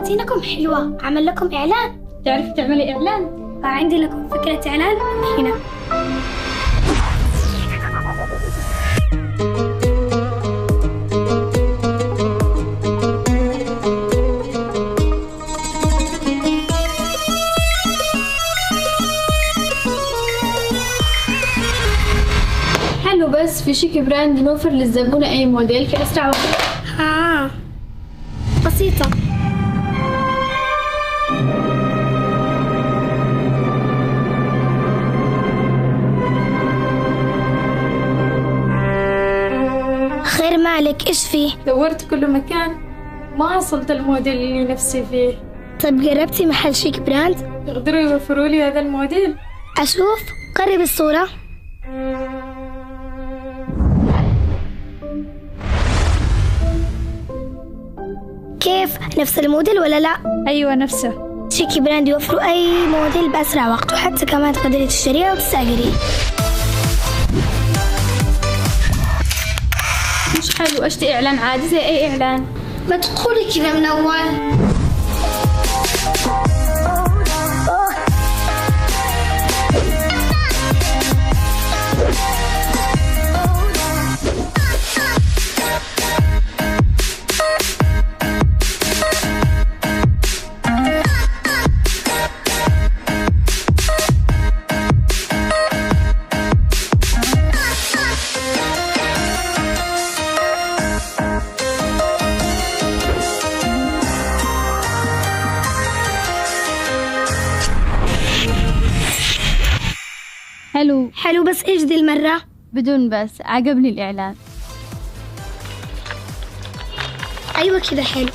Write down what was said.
إعلاناتكم حلوة، أعمل لكم إعلان. تعرفي تعملي إعلان؟ عندي لكم فكرة إعلان هنا. حلو، بس في شيك براند نوفر للزبونة أي موديل في أسرع وقت. بسيطة. خير مالك، إيش فيه؟ دورت كل مكان ما حصلت الموديل اللي نفسي فيه. طيب جربتي محل شيك براند؟ يقدروا يوفروا لي هذا الموديل؟ أشوف، قرب الصورة. كيف؟ نفس الموديل ولا لا؟ أيوة نفسه. شيك براند يوفروا أي موديل بأسرع وقت، وحتى كمان تقدري تشتريه وتستأجريه. مش حلو أشتري إعلان عادي زي أي إعلان. ما تقولي كذا من أول. حلو، بس إيش ذي المرة؟ بدون بس، عجبني الإعلان. أيوة كذا حلو.